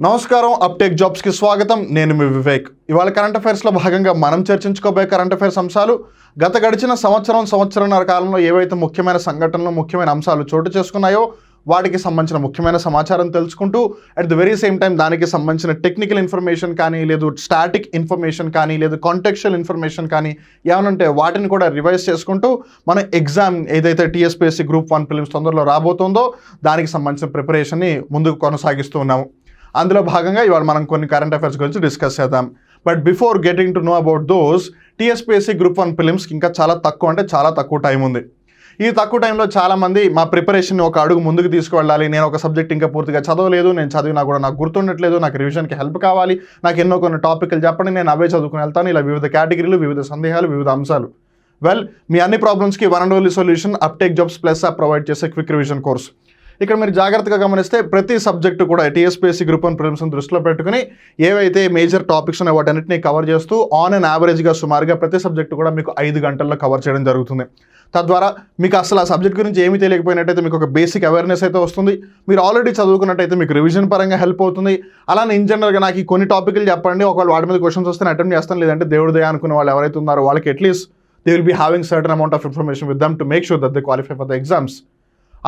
నమస్కారం. అప్టేక్ జాబ్స్కి స్వాగతం. నేను మీ వివేక్. ఇవాళ కరెంట్ అఫైర్స్లో భాగంగా మనం చర్చించుకోబోయే కరెంట్ అఫైర్స్ అంశాలు గడిచిన సంవత్సరంన్నర కాలంలో ఏవైతే ముఖ్యమైన సంఘటనలు, ముఖ్యమైన అంశాలు చోటు చేసుకున్నాయో వాటికి సంబంధించిన ముఖ్యమైన సమాచారం తెలుసుకుంటూ at the very same time దానికి సంబంధించిన టెక్నికల్ ఇన్ఫర్మేషన్ కానీ, లేదు స్టాటిక్ ఇన్ఫర్మేషన్ కానీ, లేదు కాంటెక్చువల్ ఇన్ఫర్మేషన్ కానీ ఏమైనా ఉంటే వాటిని కూడా రివైజ్ చేసుకుంటూ మన ఎగ్జామ్ ఏదైతే టీఎస్పీఎస్సీ గ్రూప్ 1 ప్రిలిమ్స్ తొందరలో రాబోతుందో దానికి సంబంధించిన ప్రిపరేషన్ని ముందుకు కొనసాగిస్తూ ఉన్నాము. అందులో భాగంగా ఇవాళ మనం కొన్ని కరెంట్ అఫైర్స్ గురించి డిస్కస్ చేద్దాం. But before getting to know about those, TSPSC group 1 ప్రిలిమ్స్కి ఇంకా చాలా తక్కువ టైం ఉంది. ఈ తక్కువ టైంలో చాలామంది మా ప్రిపరేషన్ ఒక అడుగు ముందుకు తీసుకువెళ్ళాలి, నేను ఒక సబ్జెక్ట్ ఇంకా పూర్తిగా చదవలేదు, నేను చదివినా కూడా నాకు గుర్తుండట్లేదు, నాకు రివిజన్కి హెల్ప్ కావాలి, నాకు కొన్ని టాపిక్లు చెప్పండి, నేను అవే చదువుకుని వెళ్తాను, ఇలా వివిధ కేటగిరీలు, వివిధ సందేహాలు, వివిధ అంశాలు. వెల్, మీ అన్ని ప్రాబ్లమ్స్కి one and only solution Uptake Jobs Plus app provide చేసే క్విక్ రివిజన్ కోర్స్. ఇక్కడ మీరు జాగ్రత్తగా గమనిస్తే ప్రతి సబ్జెక్టు కూడా టీఎస్పీఎస్సీ గ్రూప్ 1 ప్రిలిమ్స్ని దృష్టిలో పెట్టుకుని ఏవైతే మేజర్ టాపిక్స్ ఉన్నాయో వాటన్నిటిని కవర్ చేస్తూ ఆన్ అండ్ యావరేజ్గా సుమారుగా ప్రతి సబ్జెక్టు కూడా మీకు 5 గంటల్లో కవర్ చేయడం జరుగుతుంది. తద్వారా మీకు అసలు ఆ సబ్జెక్ట్ గురించి ఏమీ తెలియకపోయినట్టయితే మీకు ఒక బేసిక్ అవేర్నెస్ అయితే వస్తుంది. మీరు ఆల్రెడీ చదువుకున్నట్టయితే మీకు రివిజన్ పరంగా హెల్ప్ అవుతుంది. అలానే ఇన్ జనరల్గా నాకు ఈ కొన్ని టాపిక్లు చెప్పండి, ఒకవేళ వాటి మీద క్వశ్చన్స్ వస్తే అటెంప్ట్ చేస్తాను, లేదంటే దేవుడి దయ అనుకునే వాళ్ళు ఎవరైతే ఉన్నారో వాళ్ళకి at least they will be having certain amount of information with them to make sure that they qualify for the exams.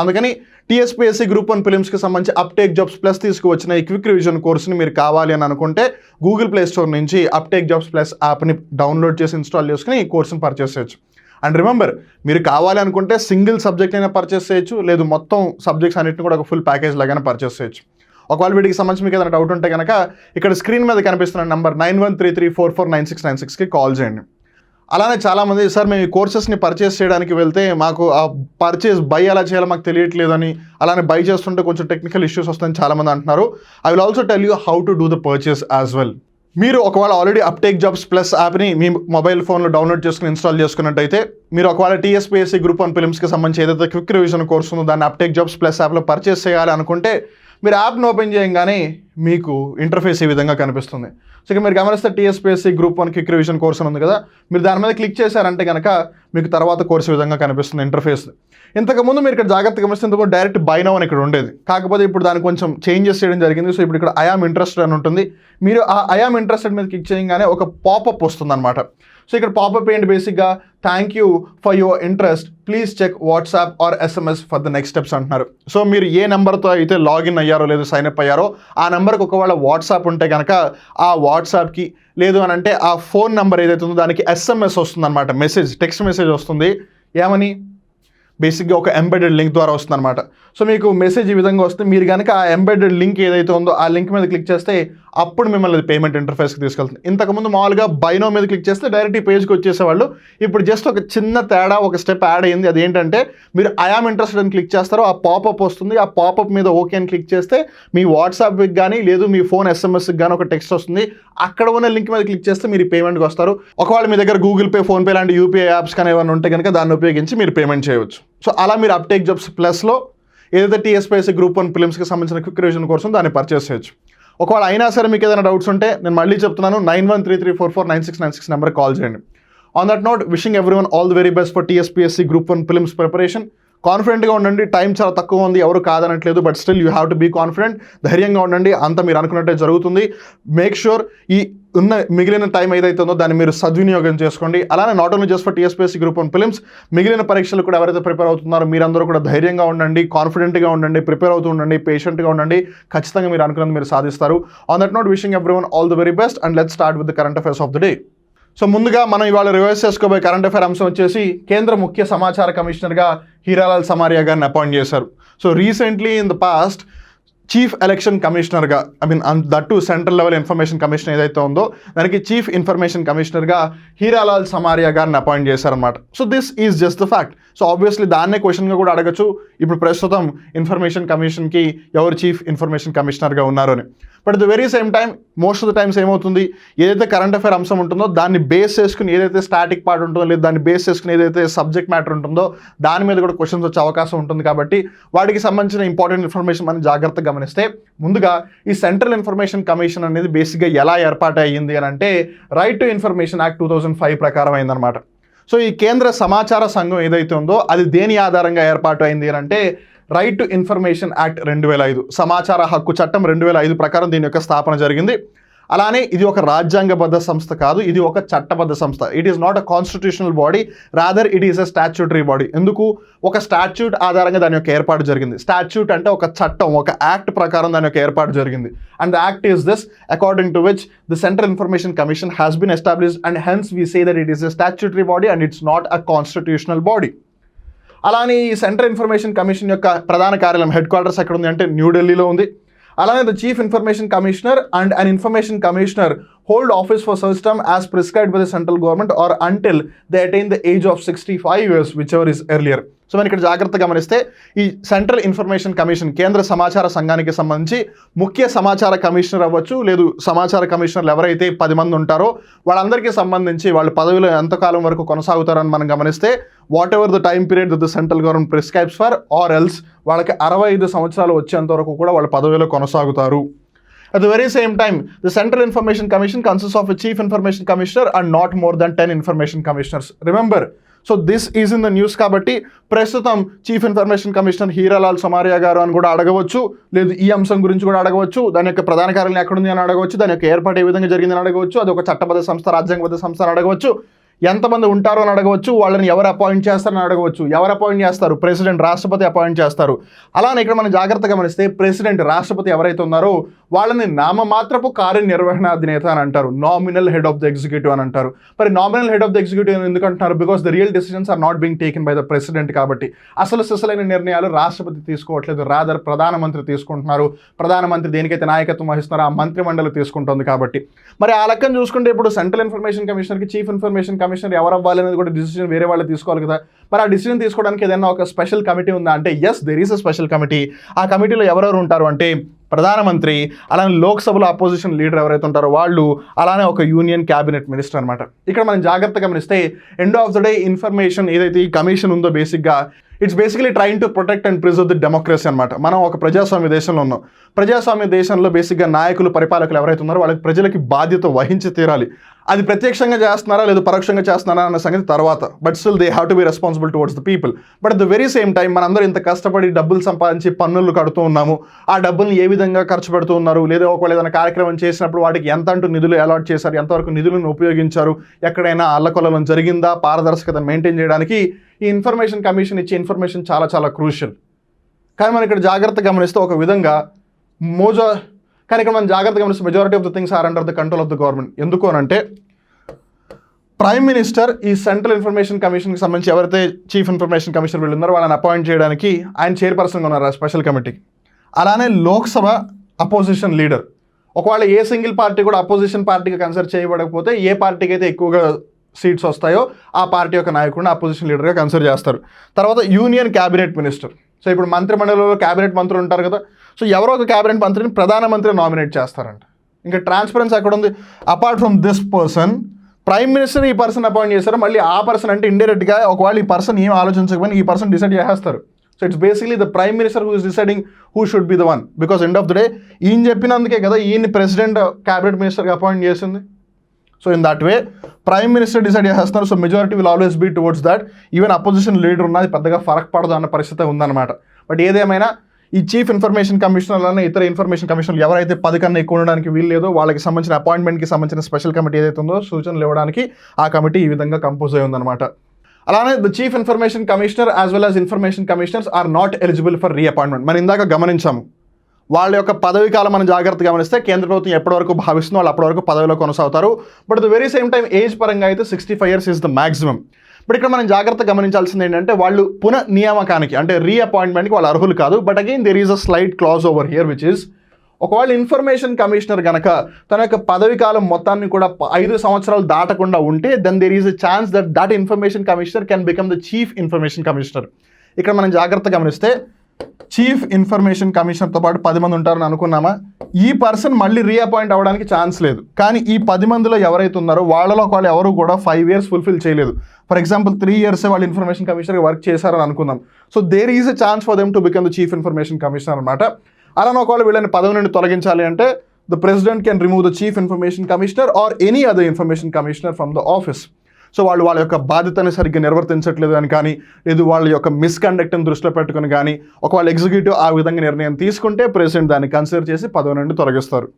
అందుకని టీఎస్పీఎస్సీ గ్రూప్ 1 ప్రిలిమ్స్కి సంబంధించి అప్టేక్ జాబ్స్ ప్లస్ తీసుకువచ్చిన ఈ క్విక్ రివిజన్ కోర్సుని మీరు కావాలి అని అనుకుంటే గూగుల్ ప్లే స్టోర్ నుంచి అప్టేక్ జాబ్స్ ప్లస్ యాప్ని డౌన్లోడ్ చేసి ఇన్స్టాల్ చేసుకుని ఈ కోర్సుని పర్చేస్ చేయొచ్చు. అండ్ రిమెంబర్, మీరు కావాలి అనుకుంటే సింగిల్ సబ్జెక్ట్ అయినా పర్చేస్ చేయొచ్చు, లేదు మొత్తం సబ్జెక్ట్స్ అన్నింటిని కూడా ఒక ఫుల్ ప్యాకేజ్ లాగానే పర్చేస్ చేయొచ్చు. ఒకవేళ వీటికి సంబంధించి మీకు ఏదైనా డౌట్ ఉంటే కనుక ఇక్కడ స్క్రీన్ మీద కనిపిస్తున్న నెంబర్ 9133449696కి కాల్ చేయండి. అలానే చాలామంది, సార్ మేము ఈ కోర్సెస్ని పర్చేస్ చేయడానికి వెళ్తే మాకు ఆ పర్చేస్ బై ఎలా చేయాలో మాకు తెలియట్లేదని, అలానే బై చేస్తుంటే కొంచెం టెక్నికల్ ఇష్యూస్ వస్తాయని చాలామంది అంటున్నారు. I will also tell you how to do the purchase as well. మీరు ఒకవేళ ఆల్రెడీ అప్టేక్ జాబ్స్ ప్లస్ యాప్ని మీ మొబైల్ ఫోన్లో డౌన్లోడ్ చేసుకుని ఇన్స్టాల్ చేసుకున్నట్టయితే మీరు ఒకవేళ టీఎస్పీఎస్సీ గ్రూప్ 1 ప్రిలిమ్స్కి సంబంధించి ఏదైతే క్విక్ రివిజన్ కోర్స్ ఉందో దాన్ని అప్టేక్ జాబ్స్ ప్లస్ యాప్లో పర్చేస్ చేయాలి అనుకుంటే మీరు యాప్ను ఓపెన్ చేయగానే మీకు ఇంటర్ఫేస్ ఈ విధంగా కనిపిస్తుంది. సో ఇక మీరు గమనిస్తే TSPSC group 1 quick revision course ఉంది కదా, మీరు దాని మీద క్లిక్ చేశారంటే కనుక మీకు తర్వాత కోర్సు విధంగా కనిపిస్తుంది ఇంటర్ఫేస్. ఇంతకుముందు మీరు ఇక్కడ జాగ్రత్తగా గమనిస్తే ఇంతకుముందు డైరెక్ట్ బై నౌ అని ఇక్కడ ఉండేది, కాకపోతే ఇప్పుడు దాన్ని కొంచెం చేంజెస్ చేయడం జరిగింది. సో ఇప్పుడు ఇక్కడ ఐ యామ్ ఇంట్రెస్టెడ్ అని ఉంటుంది. మీరు ఆ ఐ యామ్ ఇంట్రెస్టెడ్ మీద క్లిక్ చేయగానే ఒక పాపప్ వస్తుంది అనమాట. సో ఇక్కడ పాపప్ ఏంటి, బేసిక్గా thank you for your interest, please check WhatsApp or SMS for the next steps అంటున్నారు. సో మీరు ఏ నెంబర్తో అయితే లాగిన్ అయ్యారో లేదు సైన్అప్ అయ్యారో ఆ నెంబర్కి ఒకవేళ వాట్సాప్ ఉంటే కనుక ఆ వాట్సాప్కి, లేదు అని అంటే ఆ ఫోన్ నెంబర్ ఏదైతే ఉందో దానికి ఎస్ఎంఎస్ వస్తుంది అనమాట, మెసేజ్, టెక్స్ట్ మెసేజ్ వస్తుంది. ఏమని, బేసిక్గా ఒక ఎంబెడెడ్ లింక్ ద్వారా వస్తుంది అనమాట. సో మీకు మెసేజ్ ఈ విధంగా వస్తే మీరు కనుక ఆ ఎంబెడెడ్ లింక్ ఏదైతే ఉందో ఆ లింక్ మీద క్లిక్ చేస్తే అప్పుడు మిమ్మల్ని పేమెంట్ ఇంటర్ఫేస్కి తీసుకెళ్తుంది. ఇంతకుముందు మామూలుగా బైనో మీద క్లిక్ చేస్తే డైరెక్ట్ ఈ పేజ్కి వచ్చేసేవాళ్ళు. ఇప్పుడు జస్ట్ ఒక చిన్న తేడా, ఒక స్టెప్ యాడ్ అయ్యింది. అదేంటంటే మీరు ఐ యామ్ ఇంట్రెస్టెడ్ అని క్లిక్ చేస్తారో ఆ పాపప్ వస్తుంది. ఆ పాపప్ మీద ఓకే అని క్లిక్ చేస్తే మీ వాట్సాప్కి కానీ, లేదు మీ ఫోన్ ఎస్ఎంఎస్కి కానీ ఒక టెక్స్ట్ వస్తుంది. అక్కడ ఉన్న లింక్ మీద క్లిక్ చేస్తే మీరు పేమెంట్కి వస్తారు. ఒకవేళ మీ దగ్గర గూగుల్ పే, ఫోన్పే లాంటి యూపీఐ యాప్స్ కానీ ఏమైనా ఉంటే కనుక దాన్ని ఉపయోగించి మీరు పేమెంట్ చేయవచ్చు. సో అలా మీరు అప్టేక్ జాబ్స్ ప్లస్లో ఏదైతే టీఎస్పీఎస్సీ గ్రూప్ 1 ప్రిలిమ్స్కి సంబంధించిన క్విక్ రివిజన్ కోర్సు దాన్ని పర్చేస్ చేయొచ్చు. ఒకవేళ అయినా సరే మీకు ఏదైనా డౌట్స్ ఉంటే నేను మళ్ళీ చెప్తున్నాను, 9133449696 నెంబర్కి కాల్ చేయండి. On that note, wishing everyone all the very best for TSPSC group 1 prelims preparation. కాన్ఫిడెంట్గా ఉండండి, టైం చాలా తక్కువ ఉంది, ఎవరు కాదనట్లేదు, but still you have to be confident. ధైర్యంగా ఉండండి, అంతా మీరు అనుకున్నట్టే జరుగుతుంది. మేక్ షూర్ ఈ ఉన్న మిగిలిన టైం ఏదైతే ఉందో దాన్ని మీరు సద్వినియోగం చేసుకోండి. అలానే not only just for TSPSC group 1 prelims, మిగిలిన పరీక్షలు కూడా ఎవరైతే ప్రిపేర్ అవుతున్నారో మీరందరూ కూడా ధైర్యంగా ఉండండి, కాన్ఫిడెంట్గా ఉండండి, ప్రిపేర్ అవుతూ ఉండండి, పేషెంట్గా ఉండండి. ఖచ్చితంగా మీరు అనుకున్నది మీరు సాధిస్తారు. On that note, wishing everyone all the very best and let's start with the current affairs of the day. So ముందుగా మనం ఇవాళ రివైజ్ చేసుకోబోయే కరెంట్ అఫైర్ అంశం వచ్చేసి కేంద్ర ముఖ్య సమాచార కమిషనర్గా హీరాలాల్ సమారియా గారిని అపాయింట్ చేశారు. So recently in the past chief election కమిషనర్గా, that to central level information commission ఏదైతే ఉందో దానికి చీఫ్ ఇన్ఫర్మేషన్ కమిషనర్గా హీరాలాల్ సమారియా గారిని అపాయింట్ చేశారనమాట. So this is just the fact. So obviously దాన్నే క్వశ్చన్గా కూడా అడగచ్చు, ఇప్పుడు ప్రస్తుతం ఇన్ఫర్మేషన్ కమిషన్కి ఎవరు చీఫ్ ఇన్ఫర్మేషన్ కమిషనర్గా ఉన్నారు అని. But at the very same time most of the times ఏమవుతుంది, ఏదైతే కరెంట్ అఫైర్ అంశం ఉంటుందో దాన్ని బేస్ చేసుకుని ఏదైతే స్టాటిక్ పార్ట్ ఉంటుందో, లేదా దాన్ని బేస్ చేసుకుని ఏదైతే సబ్జెక్ట్ మ్యాటర్ ఉంటుందో దాని మీద కూడా క్వశ్చన్స్ వచ్చే అవకాశం ఉంటుంది. కాబట్టి వాటికి సంబంధించిన ఇంపార్టెంట్ ఇన్ఫర్మేషన్ మనం జాగ్రత్తగా గమనిస్తే, ముందుగా ఈ సెంట్రల్ ఇన్ఫర్మేషన్ కమిషన్ అనేది బేసిక్గా ఎలా ఏర్పాటు అయ్యింది అని అంటే రైట్ టు ఇన్ఫర్మేషన్ యాక్ట్ 2005 ప్రకారం అయిందనమాట. సో ఈ కేంద్ర సమాచార సంఘం ఏదైతే ఉందో అది దేని ఆధారంగా ఏర్పాటు అయింది అని అంటే రైట్ టు ఇన్ఫర్మేషన్ యాక్ట్ 2005, సమాచార హక్కు చట్టం 2005 ప్రకారం దీని యొక్క స్థాపన జరిగింది. అలానే ఇది ఒక రాజ్యాంగబద్ధ సంస్థ కాదు, ఇది ఒక చట్టబద్ధ సంస్థ. It is not a constitutional body, rather it is a statutory body. ఎందుకు? ఒక స్టాట్యూట్ ఆధారంగా దాని యొక్క ఏర్పాటు జరిగింది. స్టాట్యూట్ అంటే ఒక చట్టం, ఒక యాక్ట్ ప్రకారం దాని యొక్క ఏర్పాటు జరిగింది. And the act is this, according to which the central information commission has been established and hence we say that it is a statutory body and it's not a constitutional body. అలానే ఈ central information commission యొక్క ప్రధాన కార్యాలయం, head quarters ఎక్కడ ఉంది అంటే న్యూఢిల్లీలో ఉంది. అలానే the chief information commissioner and an information commissioner hold office for such term as prescribed by the central government are until they attain the age of 65 years which ever is earlier. So మనం ఇక్కడ జాగ్రత్తగా గమనిస్తే ఈ central information commission, కేంద్ర సమాచార సంఘానికి సంబంధించి ముఖ్య సమాచార కమిషనర్ అవ్వచ్చు, లేదు సమాచార కమిషనర్లు ఎవరైతే 10 మంది ఉంటారో వాళ్ళందరికీ సంబంధించి వాళ్ళ పదవిలో ఎంతకాలం వరకు కొనసాగుతారని మనం గమనిస్తే what ever the time period the central government prescribes for or else వాళ్ళకి 65 సంవత్సరాలు వచ్చేంత వరకు కూడా వాళ్ళ పదవిలో కొనసాగుతారు. At the very same time, the Central Information Commission consists of a Chief Information Commissioner and not more than 10 Information Commissioners. Remember, so this is in the news కాబట్టి ప్రస్తుతం chief information commissioner Hiralal Samariya గారు అని కూడా అడగవచ్చు, లేదు ఈ అంశం గురించి కూడా అడగవచ్చు, దాని యొక్క ప్రధాన కార్యాలయం ఎక్కడుంది అని అడగవచ్చు, దాని యొక్క ఏర్పాటు ఏ విధంగా జరిగిందని అడగవచ్చు, అది ఒక చట్టబద్ధ సంస్థ, రాజ్యాంగబద్ధ సంస్థ అని అడగవచ్చు, ఎంతమంది ఉంటారో అని అడగవచ్చు, వాళ్ళని ఎవరు అపాయింట్ చేస్తారని అడగవచ్చు. ఎవరు అపాయింట్ చేస్తారు? ప్రెసిడెంట్, రాష్ట్రపతి అపాయింట్ చేస్తారు. అలానే ఇక్కడ మనం జాగ్రత్తగా గమనిస్తే ప్రెసిడెంట్, రాష్ట్రపతి ఎవరైతే ఉన్నారో వాళ్ళని నామమాత్రపు కార్యనిర్వహణాధినేత అని అంటారు, nominal head of the executive అని అంటారు. మరి nominal head of the executive ఎందుకు అంటున్నారు? Because the real decisions are not being taken by the president. కాబట్టి అసలు సిసలైన నిర్ణయాలు రాష్ట్రపతి తీసుకోవట్లేదు, రాదర్ ప్రధానమంత్రి తీసుకుంటున్నారు. ప్రధానమంత్రి దేనికైతే నాయకత్వం వహిస్తున్నారో ఆ మంత్రిమండలి తీసుకుంటుంది. కాబట్టి మరి ఆ లెక్కను చూసుకుంటే ఇప్పుడు సెంట్రల్ ఇన్ఫర్మేషన్ కమిషనర్కి చీఫ్ ఇన్ఫర్మేషన్ కమిషనర్ ఎవరు అవ్వాలి అనేది కూడా డిసిజన్ వేరే వాళ్ళు తీసుకోవాలి కదా. మరి ఆ డిసిజన్ తీసుకోవడానికి ఏదైనా ఒక స్పెషల్ కమిటీ ఉందా అంటే yes, there is a special committee. ఆ కమిటీలో ఎవరెవరు ఉంటారు అంటే ప్రధానమంత్రి, అలానే లోక్సభలో అపోజిషన్ లీడర్ ఎవరైతే ఉంటారో వాళ్ళు, అలానే ఒక యూనియన్ క్యాబినెట్ మినిస్టర్ అనమాట. ఇక్కడ మనం జాగ్రత్తగా గమనిస్తే end of the day information ఏదైతే ఈ కమిషన్ ఉందో బేసిక్గా it's basically trying to protect and preserve the democracy అనమాట. మనం ఒక ప్రజాస్వామ్య దేశంలో ఉన్నాం. ప్రజాస్వామ్య దేశంలో బేసిక్గా నాయకులు, పరిపాలకులు ఎవరైతే ఉన్నారో వాళ్ళకి ప్రజలకి బాధ్యత వహించి తీరాలి. అది ప్రత్యక్షంగా చేస్తున్నారా లేదు పరోక్షంగా చేస్తున్నారా అన్న సంగతి తర్వాత, but still they have to be responsible towards the people. But at the very same time మనందరూ ఇంత కష్టపడి డబ్బులు సంపాదించి పన్నులు కడుతూ ఉన్నాము. ఆ డబ్బుల్ని ఏ విధంగా ఖర్చు పెడుతూ ఉన్నారు, లేదా ఒకవేళ ఏదైనా కార్యక్రమం చేసినప్పుడు వాటికి ఎంత అంటూ నిధులు అలాట్ చేశారు, ఎంతవరకు నిధులను ఉపయోగించారు, ఎక్కడైనా అల్లకొల్లం జరిగిందా, పారదర్శకతను మెయింటైన్ చేయడానికి ఈ ఇన్ఫర్మేషన్ కమిషన్ ఇచ్చే ఇన్ఫర్మేషన్ చాలా చాలా క్రూషియల్. కానీ మనం ఇక్కడ జాగ్రత్త గమనిస్తే ఒక విధంగా కానీ ఇక్కడ మనం జాగ్రత్త గమనిస్తే majority of the things are under the control of the government. ఎందుకు అనంటే ప్రైమ్ మినిస్టర్ ఈ సెంట్రల్ ఇన్ఫర్మేషన్ కమిషన్కి సంబంధించి ఎవరైతే చీఫ్ ఇన్ఫర్మేషన్ కమిషనర్ వీళ్ళు ఉన్నారో వాళ్ళని అపాయింట్ చేయడానికి ఆయన చైర్పర్సన్గా ఉన్నారు ఆ స్పెషల్ కమిటీకి. అలానే లోక్సభ అపోజిషన్ లీడర్, ఒకవేళ ఏ సింగిల్ పార్టీ కూడా అపోజిషన్ పార్టీగా కన్సిడర్ చేయబడకపోతే ఏ పార్టీకి అయితే ఎక్కువగా సీట్స్ వస్తాయో ఆ పార్టీ యొక్క నాయకుడిని అపోజిషన్ లీడర్గా కన్సిడర్ చేస్తారు. తర్వాత యూనియన్ క్యాబినెట్ మినిస్టర్. సో ఇప్పుడు మంత్రిమండలిలో క్యాబినెట్ మంత్రులు ఉంటారు కదా, సో ఎవరో ఒక క్యాబినెట్ మంత్రిని ప్రధానమంత్రి నామినేట్ చేస్తారంట. ఇంకా ట్రాన్స్పరెన్సీ ఎక్కడ ఉంది? Apart from this person prime minister ఈ పర్సన్ అపాయింట్ చేస్తారు, మళ్ళీ ఆ పర్సన్ అంటే ఇండైరెక్ట్గా ఒకవేళ ఈ పర్సన్ ఏం ఆలోచించకపోయినా ఈ పర్సన్ డిసైడ్ చేస్తారు. So it's basically the prime minister who is deciding who should be the one, because end of the day ఈయన చెప్పినందుకే కదా ఈయన్ని ప్రెసిడెంట్ క్యాబినెట్ మినిస్టర్గా అపాయింట్ చేసింది. So in that way prime minister decide చేస్తున్నారు. So majority will always be towards that. Even opposition leader ఉన్నది పెద్దగా ఫరక్ పడదు అన్న పరిస్థితి ఉందన్నమాట. బట్ ఏదేమైనా ఈ చీఫ్ ఇన్ఫర్మేషన్ కమిషనర్లనే ఇతర ఇన్ఫర్మేషన్ కమిషనర్లు ఎవరైతే 10 కన్నా ఎక్కువ ఉండడానికి వీలు లేదో వాళ్ళకి సంబంధించిన అపాయింట్మెంట్కి సంబంధించిన స్పెషల్ కమిటీ ఏదైతే ఉందో సూచనలు ఇవ్వడానికి ఆ కమిటీ ఈ విధంగా కంపోజ్ అయి ఉందన్నమాట. అలానే the chief information commissioner as well as information commissioners are not eligible for reappointment. మనం ఇందాక గమనించాము వాళ్ళ యొక్క పదవి కాలం మనం జాగ్రత్త గమనిస్తే కేంద్ర ప్రభుత్వం ఎప్పటి వరకు భావిస్తుందో వాళ్ళు అప్పటి వరకు పదవిలో కొనసాగుతారు. But the very same time age పరంగా అయితే 65 years ఈజ్ ద మ్యాక్సిమం. బట్ ఇక్కడ మనం జాగ్రత్త గమనించాల్సింది ఏంటంటే వాళ్ళు పునఃనియామకానికి అంటే రీఅపాయింట్మెంట్కి వాళ్ళు అర్హులు కాదు. But again there is a slight clause over here which is ఒకవేళ ఇన్ఫర్మేషన్ కమిషనర్ కనుక తన యొక్క పదవి కాలం మొత్తాన్ని కూడా 5 సంవత్సరాలు దాటకుండా ఉంటే then there is a chance that that information commissioner can become the chief information commissioner. ఇక్కడ మనం జాగ్రత్త గమనిస్తే చీఫ్ ఇన్ఫర్మేషన్ కమిషనర్తో పాటు 10 మంది ఉంటారని అనుకున్నామా, ఈ పర్సన్ మళ్ళీ రీఅపాయింట్ అవ్వడానికి ఛాన్స్ లేదు. కానీ ఈ 10 మందిలో ఎవరైతే ఉన్నారో వాళ్ళలో వాళ్ళు ఎవరు కూడా 5 years ఫుల్ఫిల్ చేయలేదు. ఫర్ ఎగ్జాంపుల్ 3 years వాళ్ళు ఇన్ఫర్మేషన్ కమిషనర్గా వర్క్ చేశారని అనుకుందాం. So there is a chance for them to become the chief information commissioner అనమాట. అలానే ఒకవేళ వీళ్ళని పదవి నుండి తొలగించాలి అంటే the president can remove the chief information commissioner or any other information commissioner from the office. So వాళ్ళు వాళ్ళ యొక్క బాధ్యతని సరిగ్గా నిర్వర్తించట్లేదు అని కానీ, లేదు వాళ్ళ యొక్క మిస్కండక్ట్ని దృష్టిలో పెట్టుకుని కానీ, ఒకవేళ ఎగ్జిక్యూటివ్ ఆ విధంగా నిర్ణయం తీసుకుంటే ప్రెసిడెంట్ దాన్ని కన్సిడర్ చేసి పదవి నుండి తొలగిస్తారు.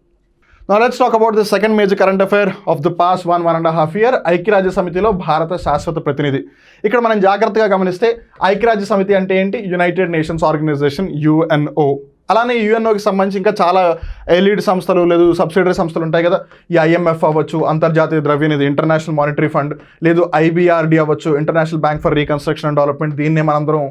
Now let's talk about the second major current affair of the past 1.5 year. ఐక్యరాజ్య సమితిలో భారత శాశ్వత ప్రతినిధి. ఇక్కడ మనం జాగ్రత్తగా గమనిస్తే ఐక్యరాజ్య సమితి అంటే ఏంటి? United nations organisation, UNO. అలానే యుఎన్ఓకి సంబంధించి ఇంకా చాలా ఎలీడ్ సంస్థలు లేదు సబ్సిడరీ సంస్థలు ఉంటాయి కదా. ఈ IMF అవ్వచ్చు, అంతర్జాతీయ ద్రవ్యనిధి, ఇంటర్నేషనల్ మానిటరీ ఫండ్, లేదు IBRD అవ్వచ్చు, international bank for reconstruction and development, దీన్నే మనందరం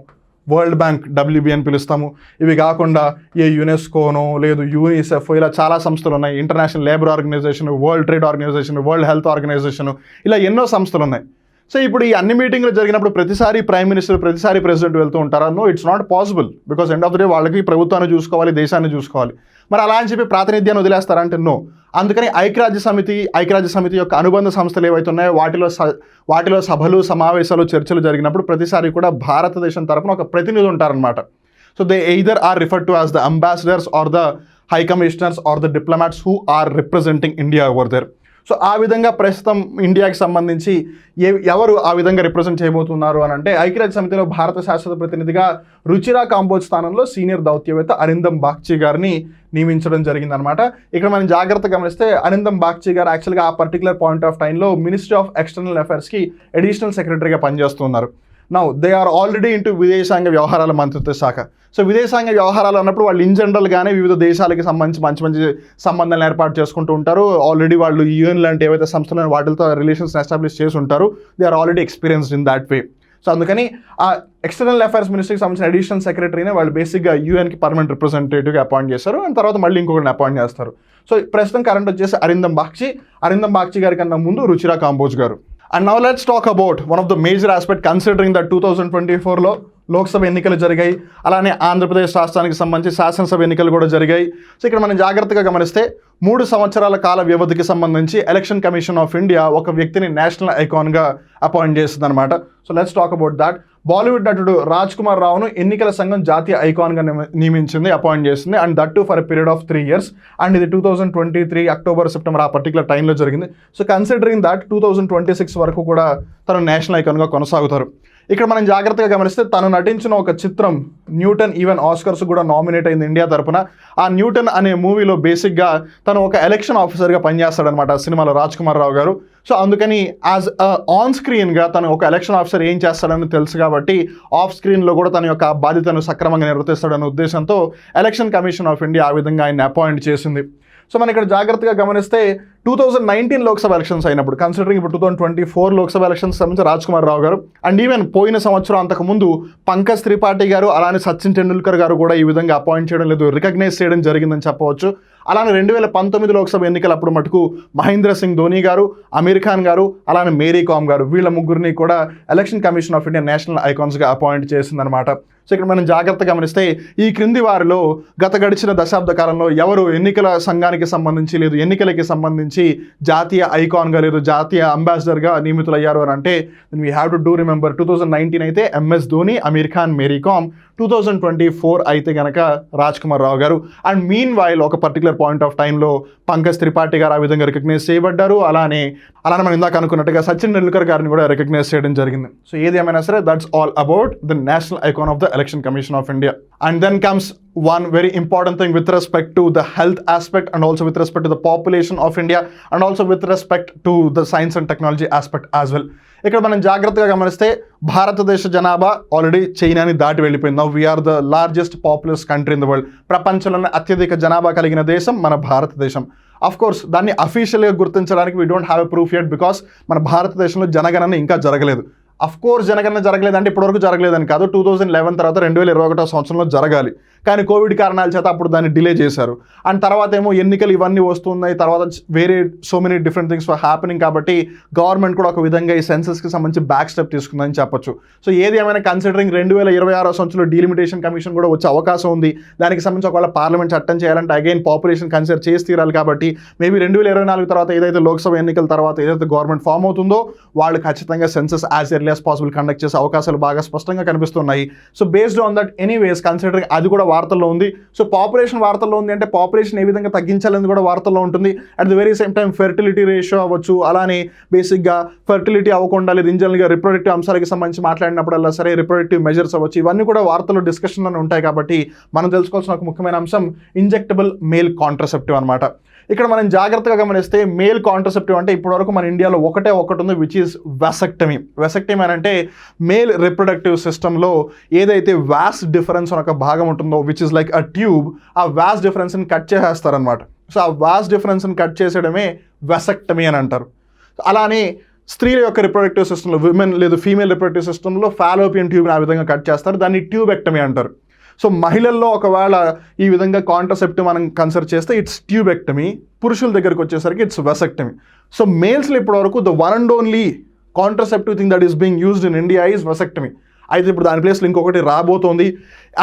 వరల్డ్ బ్యాంక్ WB అని పిలుస్తాము. ఇవి కాకుండా ఏ యునెస్కోనో లేదు యూనిసెఫ్, ఇలా చాలా సంస్థలు ఉన్నాయి. International labour organisation, world trade organisation, world health organisation, ఇలా ఎన్నో సంస్థలు ఉన్నాయి. సో ఇప్పుడు ఈ అన్ని మీటింగ్లు జరిగినప్పుడు ప్రతిసారి ప్రైమ్ మినిస్టర్, ప్రతిసారి ప్రెసిడెంట్ వెళ్తూ ఉంటారా? No, it's not possible. Because end of the day వాళ్ళకి ప్రభుత్వాన్ని చూసుకోవాలి, దేశాన్ని చూసుకోవాలి. మరి అలా అని చెప్పి ప్రాతినిధ్యాన్ని వదిలేస్తారంటే నో. అందుకని ఐక్యరాజ్య సమితి యొక్క అనుబంధ సంస్థలు ఏవైతే ఉన్నాయో వాటిలో సభలు, సమావేశాలు, చర్చలు జరిగినప్పుడు ప్రతిసారి కూడా భారతదేశం తరపున ఒక ప్రతినిధి ఉంటారనమాట. So they either are referred to as the ambassadors or the high commissioners or the diplomats who are representing India over there. So ఆ విధంగా ప్రస్తుతం ఇండియాకి సంబంధించి ఎవరు ఆ విధంగా రిప్రజెంట్ చేయబోతున్నారు అని అంటే, ఐక్యరాజ్య సమితిలో భారత శాశ్వత ప్రతినిధిగా రుచిరా కాంబోజ్ స్థానంలో సీనియర్ దౌత్యవేత్త అరిందమ్ బాగ్చి గారిని నియమించడం జరిగిందనమాట. ఇక్కడ మనం జాగ్రత్తగా గమనిస్తే అరిందమ్ బాగ్చి గారు యాక్చువల్గా ఆ పర్టికులర్ పాయింట్ ఆఫ్ టైంలో మినిస్ట్రీ ఆఫ్ ఎక్స్టర్నల్ అఫైర్స్కి అడిషనల్ సెక్రటరీగా పనిచేస్తున్నారు. Now they are already into విదేశాంగ వ్యవహారాల మంత్రిత్వ శాఖ. సో విదేశాంగ వ్యవహారాలు అన్నప్పుడు వాళ్ళు ఇన్ జనరల్గానే వివిధ దేశాలకి సంబంధించి మంచి సంబంధాలను ఏర్పాటు చేసుకుంటూ ఉంటారు. ఆల్రెడీ వాళ్ళు UN లాంటి ఏవైతే సంస్థలు వాటితో రిలేషన్స్ ఎస్టాబ్లిష్ చేసి ఉంటారు. They are already experienced in that way. So అందుకని ఆ ఎక్స్టర్నల్ అఫైర్స్ మినిస్ట్రీకి సంబంధించిన అడిషనల్ సెక్రటరీనే వాళ్ళు బేసిక్గా UNకి పర్మనెంట్ రిప్రజెంటేటివ్గా అపాయింట్ చేస్తారు. అండ్ తర్వాత మళ్ళీ ఇంకొకరిని అపాయింట్ చేస్తారు. సో ప్రస్తుతం కరెంట్ వచ్చేసి అరిందమ్ బాగ్చి గారి కన్నా ముందు రుచిరా కాంబోజ్ గారు. And now let's talk about one of the major aspect considering that 2024లో Lok Sabha ఎన్నికలు జరిగాయి, అలానే ఆంధ్రప్రదేశ్ రాష్ట్రానికి సంబంధించి శాసనసభ ఎన్నికలు కూడా జరిగాయి. సో ఇక్కడ మనం జాగ్రత్తగా గమనిస్తే 3 సంవత్సరాల కాల వ్యవధికి సంబంధించి ఎలక్షన్ కమిషన్ ఆఫ్ ఇండియా ఒక వ్యక్తిని నేషనల్ ఐకాన్గా అపాయింట్ చేస్తుంది అనమాట. So let's talk about that. Bollywood నటుడు రాజ్ కుమార్ రావును ఎన్నికల సంఘం జాతీయ ఐకాన్గా నియమించింది, అపాయింట్ చేసింది. And that to for a period of 3 years. And ఇది 2023 అక్టోబర్ సెప్టెంబర్ ఆ పర్టికులర్ టైంలో జరిగింది. సో కన్సిడరింగ్ దట్ 2026 వరకు కూడా తను నేషనల్ ఐకాన్గా కొనసాగుతారు. ఇక్కడ మనం జాగ్రత్తగా గమనిస్తే తను నటించిన ఒక చిత్రం న్యూటన్ ఈవెన్ ఆస్కర్స్ కూడా నామినేట్ అయింది ఇండియా తరపున. ఆ న్యూటన్ అనే మూవీలో బేసిక్గా తను ఒక ఎలక్షన్ ఆఫీసర్గా పనిచేస్తాడనమాట ఆ సినిమాలో రాజ్ కుమార్ రావు గారు. సో అందుకని యాజ్ ఆన్ స్క్రీన్గా తను ఒక ఎలక్షన్ ఆఫీసర్ ఏం చేస్తాడని తెలుసు కాబట్టి ఆఫ్ స్క్రీన్లో కూడా తన యొక్క బాధ్యతను సక్రమంగా నిర్వర్తిస్తాడనే ఉద్దేశంతో ఎలక్షన్ కమిషన్ ఆఫ్ ఇండియా ఆ విధంగా ఆయన అపాయింట్ చేసింది. సో మనం ఇక్కడ జాగ్రత్తగా గమనిస్తే 2019 లోక్సభ ఎలక్షన్స్ అయినప్పుడు, కన్సిడరింగ్ ఇప్పుడు 2024 లోక్సభ ఎలక్షన్స్ సంబంధించి రాజ్ కుమార్ రావు గారు అండ్ ఈవెన్ పోయిన సంవత్సరం అంతకుముందు పంకజ్ త్రిపాఠి గారు అలానే సచిన్ టెండూల్కర్ గారు కూడా ఈ విధంగా అపాయింట్ చేయడం లేదు, రికగ్నైజ్ చేయడం జరిగిందని చెప్పవచ్చు. అలానే 2019 లోక్సభ ఎన్నికలప్పుడు మటుకు మహేంద్ర సింగ్ ధోని గారు, అమీర్ ఖాన్ గారు, అలానే మేరీ కామ్ గారు, వీళ్ళ ముగ్గురిని కూడా election commission of India national ఐకాన్స్గా అపాయింట్ చేసిందనమాట. సో ఇక్కడ మనం జాగ్రత్త గమనిస్తే ఈ క్రింది వారిలో గత గడిచిన దశాబ్ద కాలంలో ఎవరు ఎన్నికల సంఘానికి సంబంధించి లేదు ఎన్నికలకి సంబంధించి జాతీయ ఐకాన్గా లేదు జాతీయ అంబాసిడర్గా నియమితులయ్యారు అని అంటే we have to do remember 2019 అయితే MS ధోని, అమీర్ ఖాన్, మేరీ కామ్, 2024 అయితే కనుక రాజ్ కుమార్ రావు గారు. అండ్ మీన్ వైల్ ఒక పర్టికులర్ పాయింట్ ఆఫ్ టైంలో పంకజ్ త్రిపాఠి గారు ఆ విధంగా రికగ్నైజ్ చేయబడ్డారు. అలానే మనం ఇందాక అనుకున్నట్టుగా సచిన్ టెండూల్కర్ గారిని కూడా రికగ్నైజ్ చేయడం జరిగింది. సో ఏది ఏమైనా సరే that's all about the national icon of the election commission of India. And then comes one very important thing with respect to the health aspect and also with respect to the population of India and also with respect to the science and technology aspect as well. ఇక్కడ మనం జాగ్రత్తగా గమనిస్తే భారతదేశ జనాభా already చైనాని దాటి వెళ్ళిపోయింది. Now we are the largest populous country in the world. ప్రపంచంలోనే అత్యధిక జనాభా కలిగిన దేశం మన భారతదేశం. అఫ్ కోర్స్ దాన్ని అఫీషియల్గా గుర్తించడానికి we don't have a proof yet because మన భారతదేశంలో జనగణన ఇంకా జరగలేదు. అఫ్ కోర్స్ జనగణన జరగలేదంటే ఇప్పటివరకు జరగలేదని కాదు, 2011 తర్వాత 2021 సంవత్సరంలో జరగాలి. కానీ కోవిడ్ కారణాల చేత అప్పుడు దాన్ని డిలే చేశారు. అండ్ తర్వాత ఏమో ఎన్నికలు ఇవన్నీ వస్తున్నాయి, తర్వాత వేరే so many different things for happening కాబట్టి గవర్నమెంట్ కూడా ఒక విధంగా ఈ సెన్సస్కి సంబంధించి బ్యాక్ స్టెప్ తీసుకుందని చెప్పొచ్చు. సో ఏది ఏమైనా కన్సిడరింగ్ 2026 సంవత్సరంలో డీలిమిటేషన్ కమిషన్ కూడా వచ్చే అవకాశం ఉంది. దానికి సంబంధించి ఒకవేళ పార్లమెంట్ చట్టం చేయాలంటే అగైన్ పాపులేషన్ కన్సిడర్ చేసి తీరాలి. కాబట్టి మేబీ 2024 తర్వాత ఏదైతే లోక్సభ ఎన్నికల తర్వాత ఏదైతే గవర్నమెంట్ ఫామ్ అవుతుందో వాళ్ళు ఖచ్చితంగా census as early as possible conduct చేసే అవకాశాలు బాగా స్పష్టంగా కనిపిస్తున్నాయి. So based on that anyways considering అది కూడా వార్తల్లో ఉంది. సో పాపులేషన్ వార్తల్లో ఉంది అంటే పాపులేషన్ ఏ విధంగా తగ్గించాలని కూడా వార్తల్లో ఉంటుంది. At the very same time fertility ratio అవ్వచ్చు, అలానే బేసిక్గా ఫెర్టిలిటీ అవ్వకుండా లేదు ఇంజనరల్గా రిప్రొడక్టివ్ అంశాలకి సంబంధించి మాట్లాడినప్పుడల్లా సరే రిప్రొడక్టివ్ మెజర్స్ అవ్వచ్చు, ఇవన్నీ కూడా వార్తల్లో డిస్కషన్లోనే ఉంటాయి. కాబట్టి మనం తెలుసుకోవాల్సిన ఒక ముఖ్యమైన అంశం ఇంజెక్టబుల్ మేల్ కాంట్రసెప్టివ్ అనమాట. ఇక్కడ మనం జాగ్రత్తగా గమనిస్తే మేల్ కాంట్రసెప్టివ్ అంటే ఇప్పటివరకు మన ఇండియాలో ఒకటి ఉంది, విచ్ ఈస్ వాసెక్టమీ. వాసెక్టమీ అని అంటే మేల్ రిప్రొడక్టివ్ సిస్టంలో ఏదైతే వాస్ డిఫరెన్స్ అని ఒక భాగం ఉంటుందో, which is like a tube, ఆ వాస్ డిఫరెన్స్ని కట్ చేసేస్తారనమాట. సో ఆ వాస్ డిఫరెన్స్ని కట్ చేసేయడమే వాసెక్టమీ అని అంటారు. అలానే స్త్రీల యొక్క రిప్రొడక్టివ్ సిస్టంలో విమెన్ లేదు ఫీమేల్ రిప్రొడక్టివ్ సిస్టంలో ఫాలోపియన్ ట్యూబ్ని ఆ విధంగా కట్ చేస్తారు, దాన్ని ట్యూబెక్టమీ అంటారు. సో మహిళల్లో ఒకవేళ ఈ విధంగా కాంట్రసెప్టివ్ మనం కన్సిడర్ చేస్తే ఇట్స్ ట్యూబెక్టమీ, పురుషుల దగ్గరికి వచ్చేసరికి ఇట్స్ వాసెక్టమీ. సో మేల్స్లో ఇప్పటివరకు the one and only contraceptive thing that is being used in India is vasectomy. అయితే ఇప్పుడు దాని ప్లేస్లో ఇంకొకటి రాబోతోంది.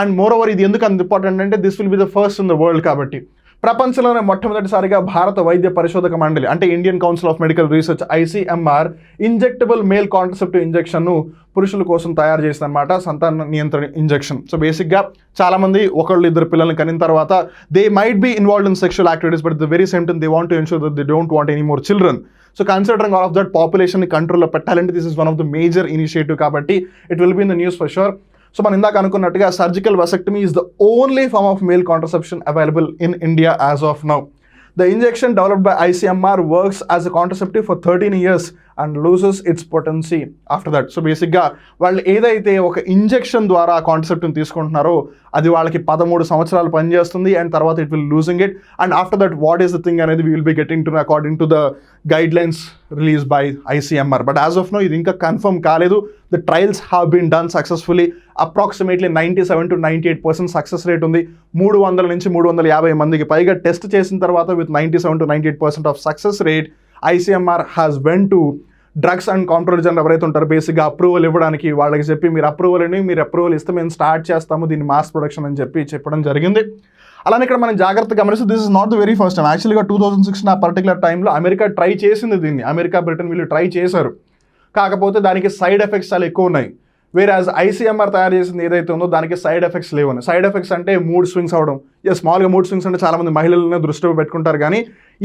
అండ్ మోర్ ఓవర్ ఇది ఎందుకు అంత ఇంపార్టెంట్ అంటే this will be the first in the world. కాబట్టి ప్రపంచంలోనే మొట్టమొదటిసారిగా భారత వైద్య పరిశోధక మండలి అంటే Indian council of medical research ICMR injectable male contraceptive ఇంజెక్షన్ను పురుషుల కోసం తయారు చేసిందనమాట, సంతాన నియంత్రణ ఇంజెక్షన్. సో బేసిక్గా చాలామంది ఒకళ్ళు ఇద్దరు పిల్లల్ని కనిన తర్వాత they might be involved in sexual activities, but the very same time they want to ensure that they don't want any more children. So considering all of that పాపులేషన్ని కంట్రోల్లో పెట్టాలంటే this is one of the major initiative. కాబట్టి it will be in the news for sure. So మనం ఇందాక అనుకున్నట్టుగా surgical vasectomy is the only form of male contraception available in India as of now. The injection developed by ICMR works as a contraceptive for 13 years and loses its potency after that. So బేసిక్గా వాళ్ళు ఏదైతే ఒక injection ద్వారా ఆ కాన్సెప్ట్ని తీసుకుంటున్నారో అది వాళ్ళకి 13 సంవత్సరాలు పనిచేస్తుంది, అండ్ తర్వాత it will losing it. And after that what is the thing అనేది we will be getting to according to the guidelines release by ICMR. But as of now ఇది ఇంకా కన్ఫర్మ్ కాలేదు. The trials have been done successfully. Approximately 97 to 98% success rate ఉంది. 300 నుంచి 350 మందికి పైగా test చేసిన తర్వాత with 97 to 98% of success rate ICMR has went to drugs and control general ఎవరైతే ఉంటారో బేసిక్గా అప్రూవల్ ఇవ్వడానికి వాళ్ళకి చెప్పి మీరు అప్రూవల్ ఇస్తే మేము స్టార్ట్ చేస్తాము దీన్ని మాస్ ప్రొడక్షన్ అని చెప్పడం జరిగింది. అలానే ఇక్కడ మనం జాగ్రత్తగా గమనిస్తే this is not the very first time. యాక్చువల్గా 2016 ఆ పర్టికులర్ టైంలో అమెరికా ట్రై చేసింది దీన్ని. అమెరికా బ్రిటన్ వీళ్ళు ట్రై చేశారు, కాకపోతే దానికి సైడ్ ఎఫెక్ట్స్ చాలా ఎక్కువ ఉన్నాయి. వేరాజ్ ICMR తయారు చేసింది ఏదైతే ఉందో దానికి సైడ్ ఎఫెక్ట్స్ లేవని. సైడ్ ఎఫెక్ట్స్ అంటే మూడ్ స్వింగ్స్ అవడం. స్మాల్గా మూడ్ స్వింగ్స్ అంటే చాలామంది మహిళలనే దృష్టిలో పెట్టుకుంటారు, కానీ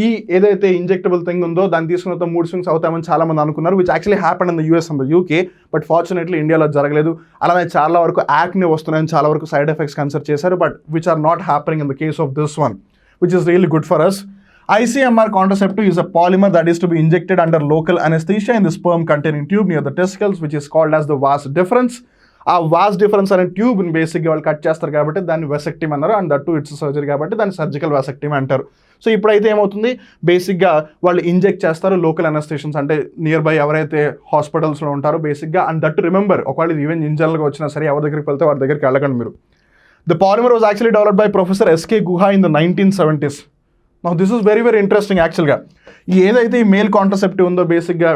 ఈ ఏదైతే ఇంజెక్టబుల్ థింగ్ ఉందో దాన్ని తీసుకున్న మూడ్ స్వింగ్స్ అవుతామని చాలామంది అనుకున్నారు, which actually happened in the US and the UK. But fortunately ఇండియాలో జరగలేదు. అలానే చాలా వరకు యాక్నే వస్తున్నాయని చాలా వరకు సైడ్ ఎఫెక్ట్స్ కన్సిడర్ చేశారు, but which are not happening in the case of this one, which is really good for us. ICMR contraceptive is a polymer that is to be injected under local anesthesia in the sperm containing tube near the testicles, which is called as the vas deferens. ఆ vas deferens అనే ట్యూబ్ని బేసిక్గా వాళ్ళు cut చేస్తారు కాబట్టి దాన్ని vasectomy అన్నారు, and that to it's surgery కాబట్టి దాన్ని సర్జికల్ వాసెక్టమీ అంటారు. సో ఇప్పుడైతే ఏమవుతుంది, బేసిక్గా వాళ్ళు ఇంజెక్ట్ చేస్తారు లోకల్ అనెస్థెషియన్స్ అంటే నియర్ బై ఎవరైతే హాస్పిటల్స్లో ఉంటారో బేసిక్గా. అండ్ దట్ టు రిమెంబర్, ఒకవేళ ఈవెన్ ఇంజనరల్గా వచ్చినా సరే ఎవరి దగ్గరికి వెళ్తే వారి దగ్గరికి వెళ్ళకండి మీరు. The polymer was actually developed by professor SK Guha in the 1970s. Now this is very interesting. యాక్చువల్గా ఏదైతే ఈ మేల్ కాంట్రసెప్టివ్ ఉందో బేసిక్గా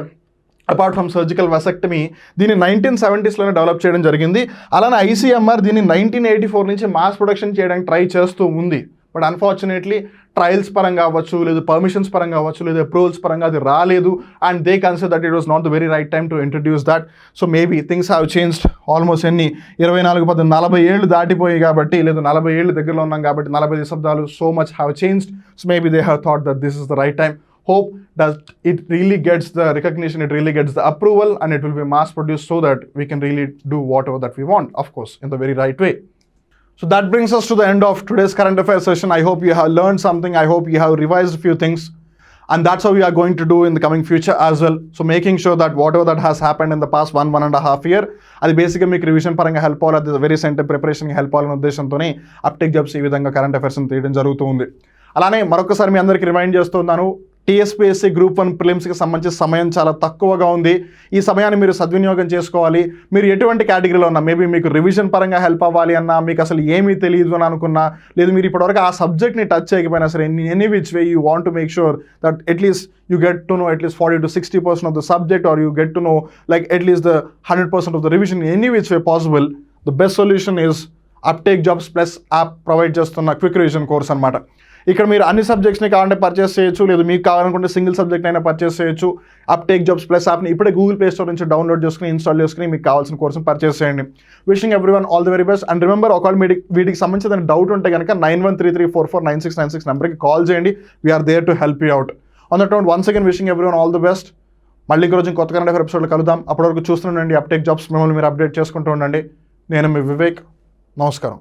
అపార్ట్ ఫ్రమ్ సర్జికల్ వాసెక్టమీ దీన్ని 1970sలోనే డెవలప్ చేయడం జరిగింది. అలానే ICMR దీన్ని 1984 నుంచి మాస్ ప్రొడక్షన్ చేయడానికి ట్రై చేస్తూ ఉంది. బట్ అన్ఫార్చునేట్లీ ట్రయల్స్ పరంగా అవ్వచ్చు, లేదు పర్మిషన్స్ పరంగా అవ్వచ్చు, లేదా అప్రూవల్స్ పరంగా అది రాలేదు. And they consider that it was not the very right time to introduce that. So maybe things have changed. Almost 40 ఏళ్ళు దాటిపోయి కాబట్టి, లేదు 40 ఏళ్ళు దగ్గరలో ఉన్నాం కాబట్టి 40 దశాబ్దాలు, so much have changed. So maybe they have thought that this is the right time. Hope that it really gets the recognition, it really gets the approval, and it will be mass produced so that we can really do whatever that we want, of course, in the very right way. So that brings us to the end of today's current affairs session. I hope you have learned something. I hope you have revised a few things. And that's how we are going to do in the coming future as well. So making sure that whatever that has happened in the past 1.5 year, అది బేసిక్గా మీకు revision పరంగా help అవ్వాలి, అది very centre ప్రిపరేషన్కి help అవ్వాలనే ఉద్దేశంతోనే uptake jobs ఈ విధంగా కరెంట్ అఫైర్స్ని తీయడం జరుగుతుంది. అలానే మరొకసారి మీ అందరికీ రిమైండ్ చేస్తున్నాను, TSPSC Group 1 ప్రిలిమ్స్కి సంబంధించి సమయం చాలా తక్కువగా ఉంది. ఈ సమయాన్ని మీరు సద్వినియోగం చేసుకోవాలి. మీరు ఎటువంటి కేటగిరీలో ఉన్నా, మేబీ మీకు రివిజన్ పరంగా హెల్ప్ అవ్వాలి అన్నా, మీకు అసలు ఏమీ తెలియదు అని అనుకున్నా, లేదు మీరు ఇప్పటివరకు ఆ సబ్జెక్ట్ని టచ్ చేయకపోయినా సరే, any which way you want to make sure that at least you get to know at least 40 to 60% of the subject, or you get to know like at least the 100% of the revision in any which way possible, the best solution is uptake Jobs Plus app provide చేస్తున్న quick revision course అనమాట. ఇక్కడ మీరు అన్ని సబ్జెక్ట్స్ని కావాలంటే purchase చేయొచ్చు, లేదు మీకు కావాలనుకుంటే సింగిల్ సబ్జెక్ట్ అయినా పర్చేస్ చేయొచ్చు. అప్టేక్ జాబ్స్ ప్లస్ యాప్ని ఇప్పుడే గూగుల్ ప్లే స్టోర్ నుంచి డౌన్లోడ్ చేసుకుని ఇన్స్టాల్ చేసుకుని మీకు కావాల్సిన కోర్సుని పర్చేస్ చేయండి. Wishing everyone all the very best. And remember, ఒకవేళ వీటికి సంబంధించిన డౌట్ ఉంటే కనుక 9133449696 నెంబర్కి కాల్ చేయండి. We are there to help you out. On that note once again wishing everyone all the best. మళ్ళీ ఇంకో రోజు కొత్త కరెంట్ అఫైర్ ఎపిసోడ్లో కలుద్దాం. అప్పటివరకు చూస్తుండండి అప్టేక్ జాబ్స్, మిమ్మల్ని మీరు అప్డేట్ చేసుకుంటూ ఉండండి. నేను మీ వివేక్. నమస్కారం.